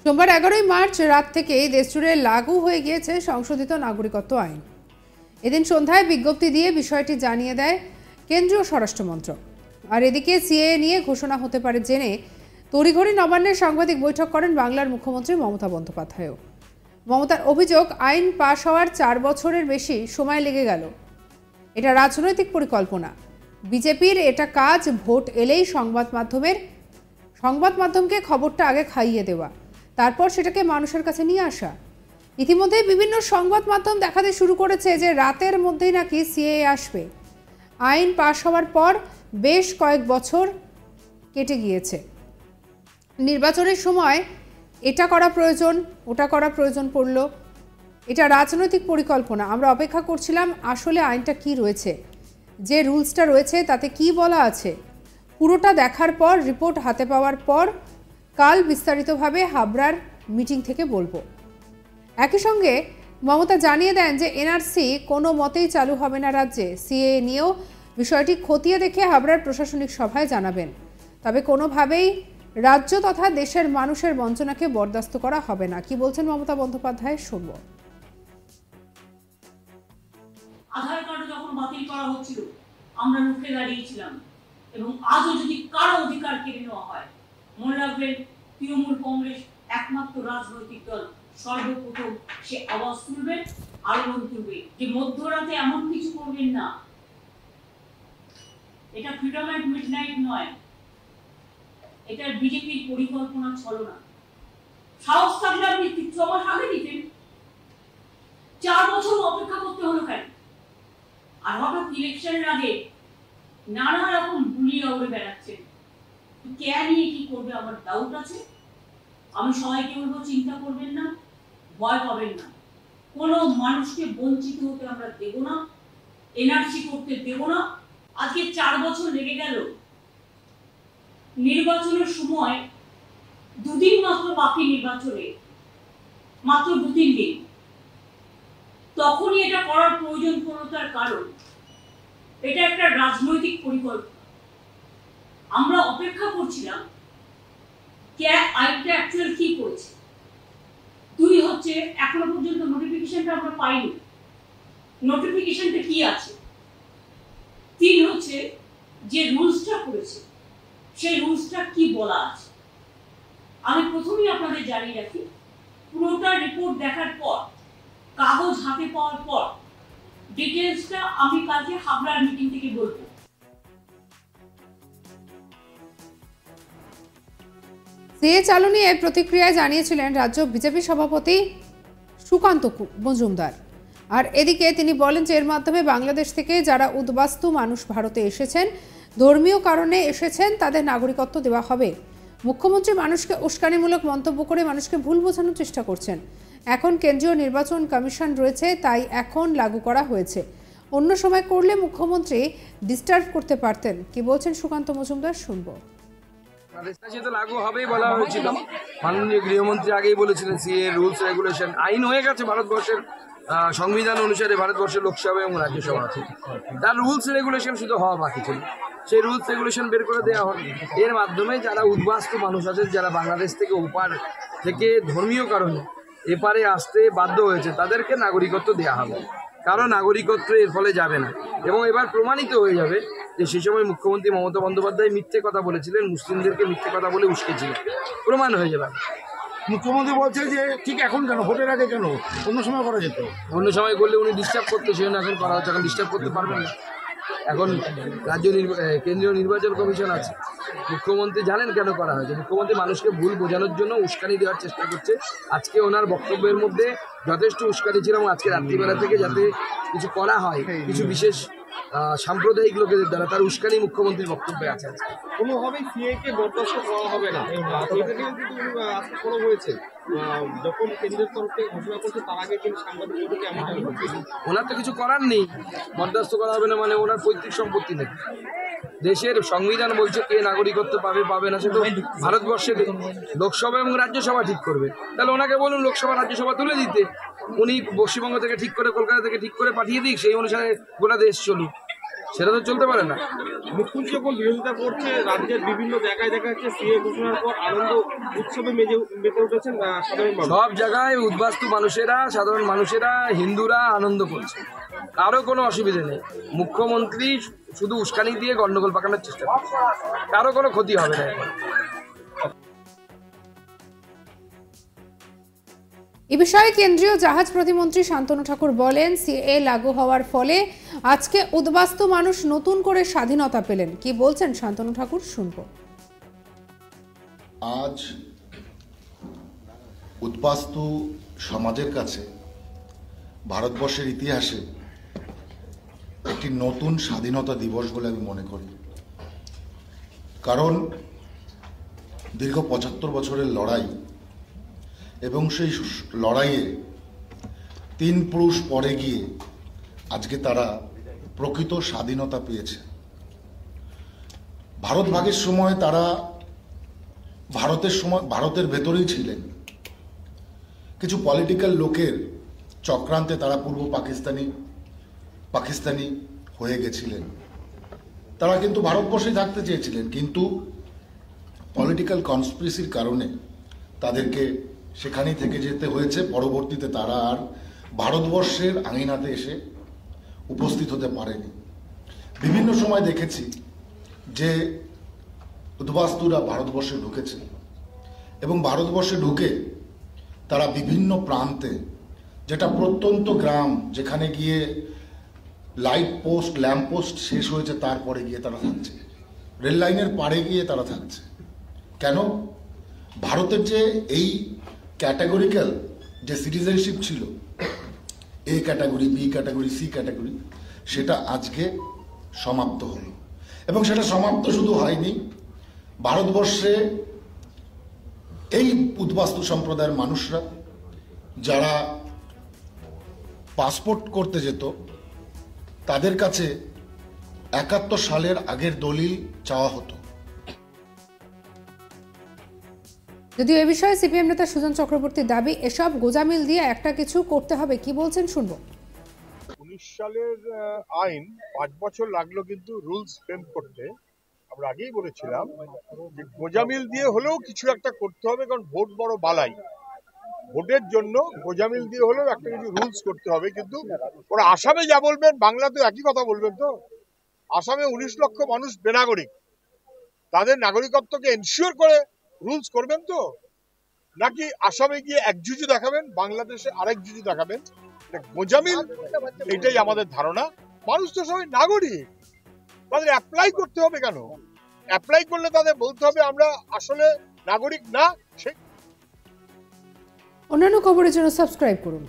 সোমবার 11ই মার্চ রাত থেকে দেশজুড়ে লাগু হয়ে গিয়েছে সংশোধিত নাগরিকত্ব আইন। এদিন সন্ধ্যায় বিজ্ঞপ্তি দিয়ে বিষয়টি জানিয়ে দেয় কেন্দ্রীয় স্বরাষ্ট্র মন্ত্রক। আর এদিকে সিএএ নিয়ে ঘোষণা হতে পারে জেনে তড়িঘড়ি নবান্নের সাংবাদিক বৈঠক করেন বাংলার মুখ্যমন্ত্রী মমতা বন্দ্যোপাধ্যায়ও। মমতার অভিযোগ, আইন পাশ হওয়ার 4 বছরের বেশি সময় লেগে গেল। এটা রাজনৈতিক পরিকল্পনা। বিজেপির এটা কাজ ভোট এলেই সংবাদ মাধ্যমকে খবরটা আগে খাইয়ে দেওয়া, তারপর সেটাকে মানুষের কাছে নিয়ে আসা। ইতিমধ্যে বিভিন্ন সংবাদ মাধ্যম দেখাতে শুরু করেছে যে রাতের মধ্যেই নাকি সিএএ আসবে। আইন পাশ হওয়ার পর বেশ কয়েক বছর কেটে গিয়েছে। নির্বাচনের সময় এটা করা প্রয়োজন, ওটা করা প্রয়োজন পড়ল। এটা রাজনৈতিক পরিকল্পনা। আমরা অপেক্ষা করছিলাম আসলে আইনটা কি রয়েছে, যে রুলসটা রয়েছে তাতে কি বলা আছে, পুরোটা দেখার পর, রিপোর্ট হাতে পাওয়ার পর কাল বিস্তারিতভাবে হাবড়ার মিটিং থেকে বলবো। একই সঙ্গে মমতা জানিয়ে দেন যে এনআরসি কোনো মতেই চালু হবে না রাজ্যে। সিএএ নিয়েও বিষয়টি খতিয়ে দেখে হাবড়ার প্রশাসনিক সভায় জানাবেন। তবে কোনোভাবেই রাজ্য তথা দেশের মানুষের বঞ্চনাকে বরদাস্ত করা হবে না। কি বলছেন মমতা বন্দ্যোপাধ্যায়, শুনব। আধার কার্ড যখন বাতিল করা হচ্ছিল আমরা রুখে দাঁড়িয়েছিলাম, এবং আজও যদি কারো অধিকার কেড়ে নেওয়া হয়, মনে রাখবেন তৃণমূল কংগ্রেস একমাত্র রাজনৈতিক দল সর্বপ্রথম সে আওয়াজ তুলবে, আলোড়ন তুলবে যে মধ্যরাতে এমন কিছু করবেন না। এটা ফ্রিডম অ্যাট মিডনাইট নয়, এটা বিজেপির পরিকল্পনা ছলনা। সাহস থাকলে আপনি 6 মাস আগে দিতেন, 4 বছর অপেক্ষা করতে হলো কেন? আর হঠাৎ ইলেকশনের আগে নানা রকম বুলিয়ে উড়ে বেড়াচ্ছেন। কে নিয়ে কি করবে আমার ডাউট আছে। আমি সবাইকে বলবো, চিন্তা করবেন না, ভয় পাবেন না। কোনো মানুষকে বঞ্চিত হতে আমরা দেব না, এনআরসি করতে দেব না। আজকে 4 বছর লেগে গেল। নির্বাচনের সময় 2 দিন মাত্র বাকি, নির্বাচনে মাত্র 2-3 দিন। তখনই এটা করার প্রয়োজন পড়ল, তার কারণ এটা একটা রাজনৈতিক পরিকল্পনা। আমরা অপেক্ষা করছিলাম কে আইনটা অ্যাকচুয়াল কি করেছে। 2 হচ্ছে এখনো পর্যন্ত নোটিফিকেশনটা আমরা পাইনি, নোটিফিকেশনটা কি আছে। 3 হচ্ছে যে রুলসটা করেছে সেই রুলসটা কি বলা আছে। আমি প্রথমেই আপনাদের জানিয়ে রাখি, পুরোটা রিপোর্ট দেখার পর, কাগজ হাতে পাওয়ার পর ডিটেইলসটা আমি কালকে হাবড়ার মিটিং থেকে বলবো। সিএএ চালু নিয়ে প্রতিক্রিয়ায় জানিয়েছিলেন রাজ্য বিজেপি সভাপতি সুকান্ত মজুমদার। আর এদিকে তিনি বলেন যে এর মাধ্যমে বাংলাদেশ থেকে যারা উদ্বাস্তু মানুষ ভারতে এসেছেন, ধর্মীয় কারণে এসেছেন, তাদের নাগরিকত্ব দেওয়া হবে। মুখ্যমন্ত্রী মানুষকে উস্কানিমূলক মন্তব্য করে মানুষকে ভুল বোঝানোর চেষ্টা করছেন। এখন কেন্দ্রীয় নির্বাচন কমিশন রয়েছে, তাই এখন লাগু করা হয়েছে। অন্য সময় করলে মুখ্যমন্ত্রী ডিস্টার্ব করতে পারতেন। কি বলছেন সুকান্ত মজুমদার, শুনবো। তো লাগু হবেই বলা হয়েছিল। মাননীয় গৃহমন্ত্রী আগেই বলেছিলেন সিএ রুলস রেগুলেশন আইন হয়ে গেছে ভারতবর্ষের সংবিধান অনুসারে। ভারতবর্ষের লোকসভা এবং রাজ্যসভা আছে, তার রুলস রেগুলেশন শুধু হওয়া বাকি ছিল। সেই রুলস রেগুলেশন বের করে দেওয়া হয়। এর মাধ্যমে যারা উদ্বাস্তু মানুষ আছে, যারা বাংলাদেশ থেকে ওপার থেকে ধর্মীয় কারণে এপারে আসতে বাধ্য হয়েছে, তাদেরকে নাগরিকত্ব দেওয়া হবে। কারো নাগরিকত্ব এর ফলে যাবে না। এবং এবার প্রমাণিত হয়ে যাবে যে সেই সময় মুখ্যমন্ত্রী মমতা বন্দ্যোপাধ্যায় মিথ্যে কথা বলেছিলেন, মুসলিমদেরকে মিথ্যে কথা বলে উস্কেছিলেন, প্রমাণ হয়ে যাবে। মুখ্যমন্ত্রী বলছে যে ঠিক এখন কেন, ভোটের আগে কেন, অন্য সময় করা যেত। অন্য সময় করলে উনি ডিস্টার্ব করতে, সেজন্য এখন করা হচ্ছে। এখন ডিস্টার্ব করতে পারবেন না। এখন কেন্দ্রীয় নির্বাচন কমিশন আছে। মুখ্যমন্ত্রী জানেন কেন করা হয়েছে। মুখ্যমন্ত্রী মানুষকে ভুল বোঝানোর জন্য উস্কানি দেওয়ার চেষ্টা করছে। আজকে ওনার বক্তব্যের মধ্যে যথেষ্ট উস্কানি ছিল, এবং আজকে রাত্রিবেলা থেকে যাতে কিছু করা হয় কিছু বিশেষ সাম্প্রদায়িক লোকেদের দ্বারা, তার উস্কানি মুখ্যমন্ত্রীর বক্তব্যে আছে। আজকে কোনোভাবেই সিএকে বরদাস্ত করা হবে না, এটা নিয়ে কিন্তু আজকে কোনো হয়েছে। যখন কেন্দ্রের তরফ থেকে ঘোষণা করছে তার আগে কিন্তু সাংবাদিক বৈঠকে এমনটাই হচ্ছে। ওনার তো কিছু করার নেই, বরদাস্ত করা হবে না মানে ওনার পৈতৃক সম্পত্তি নেই। দেশের সংবিধান বলছে কে নাগরিকত্ব পাবে না, সে তো ভারতবর্ষের লোকসভা এবং রাজ্যসভা ঠিক করবে। তাহলে ওনাকে বলুন লোকসভা রাজ্যসভা তুলে দিতে, উনি পশ্চিমবঙ্গ থেকে ঠিক করে, কলকাতা থেকে ঠিক করে পাঠিয়ে দিক, সেই অনুসারে গোটা দেশ চলুক। সেটা তো চলতে পারে না। মুখ্যমন্ত্রী যখন বিরোধিতা করছে, রাজ্যের বিভিন্ন জায়গায় দেখা যাচ্ছে সিএ ঘোষণার পর আনন্দ উৎসবে মেতে উঠেছেন সাধারণ মানুষ। সব জায়গায় উদ্বাস্তু মানুষেরা, সাধারণ মানুষেরা, হিন্দুরা আনন্দ করছে, কারো কোনো অসুবিধা নেই। মুখ্যমন্ত্রী শুধু উস্কানি দিয়ে গন্ডগোল পাকানোর চেষ্টা করছে, কারো কোনো ক্ষতি হবে না। এ বিষয়ে কেন্দ্রীয় জাহাজ প্রতিমন্ত্রী শান্তনু ঠাকুর বলেন, সিএ লাগু হওয়ার ফলে আজকে উদ্বাস্তু মানুষ নতুন করে স্বাধীনতা পেলেন। কি বলছেন শান্তনু ঠাকুর, শুনবো। আজ উদ্বাস্তু সমাজের কাছে ভারতবর্ষের ইতিহাসে একটি নতুন স্বাধীনতা দিবস বলে আমি মনে করি। কারণ দীর্ঘ ৭৫ বছরের লড়াই এবং সেই লড়াইয়ে ৩ পুরুষ পরে গিয়ে আজকে তারা প্রকৃত স্বাধীনতা পেয়েছে। ভারত ভাগের সময় তারা ভারতের ভেতরেই ছিলেন। কিছু পলিটিক্যাল লোকের চক্রান্তে তারা পূর্ব পাকিস্তানি হয়ে গেছিলেন। তারা কিন্তু ভারতবর্ষে থাকতে চেয়েছিলেন, কিন্তু পলিটিক্যাল কনস্পিরেসির কারণে তাদেরকে সেখানেই থেকে যেতে হয়েছে। পরবর্তীতে তারা আর ভারতবর্ষের আঙিনাতে এসে উপস্থিত হতে পারেনি। বিভিন্ন সময় দেখেছি যে উদ্বাস্তুরা ভারতবর্ষে ঢুকেছে এবং ভারতবর্ষে ঢুকে তারা বিভিন্ন প্রান্তে, যেটা প্রত্যন্ত গ্রাম, যেখানে গিয়ে লাইট পোস্ট, ল্যাম্প পোস্ট শেষ হয়েছে, তারপরে গিয়ে তারা থাকছে, রেল লাইনের পাড়ে গিয়ে তারা থাকছে। কেন? ভারতের যে এই ক্যাটাগরিক্যাল যে সিটিজেনশিপ ছিল, A category, B category, C category, সেটা আজকে সমাপ্ত হলো। এবং সেটা সমাপ্ত শুধু হয়নি, ভারতবর্ষে এই উদ্বাস্তু সম্প্রদায়ের মানুষরা যারা পাসপোর্ট করতে যেত, তাদের কাছে ৭১ সালের আগের দলিল চাওয়া হতো। যদিও এ বিষয়ে সিপিএম নেতা সুজন চক্রবর্তীর দাবি, এসব গোজামিল দিয়ে একটা কিছু করতে হবে। কি বলছেন, শুনবো। 19 সালের আইন 5 বছর লাগলো কিন্তু রুলস ফ্রেম করতে। আমরা আগেই বলেছিলাম যে গোজামিল দিয়ে হলেও কিছু একটা করতে হবে, কারণ ভোট বড় বালাই। ভোটের জন্য গোজামিল দিয়ে হলেও একটা কিছু রুলস করতে হবে। কিন্তু ওরা আসামে যা বলবেন, বাংলাতে একই কথা বলবেন। তো আসামে 19 লক্ষ মানুষ বেনাগরিক, তাদের নাগরিকত্বকে এনশিওর করে রুলস করবেন তো, নাকি আসামে গিয়ে এক জুজু দেখাবেন, বাংলাদেশে আরেক জুজু দেখাবেন? গোজামিল, এটাই আমাদের ধারণা। মানুষ তো সবাই নাগরিক, তাদের অ্যাপ্লাই করতে হবে কেন? অ্যাপ্লাই করলে তাদের বলতে হবে আমরা আসলে নাগরিক না। অন্যান্য খবরের জন্য সাবস্ক্রাইব করুন।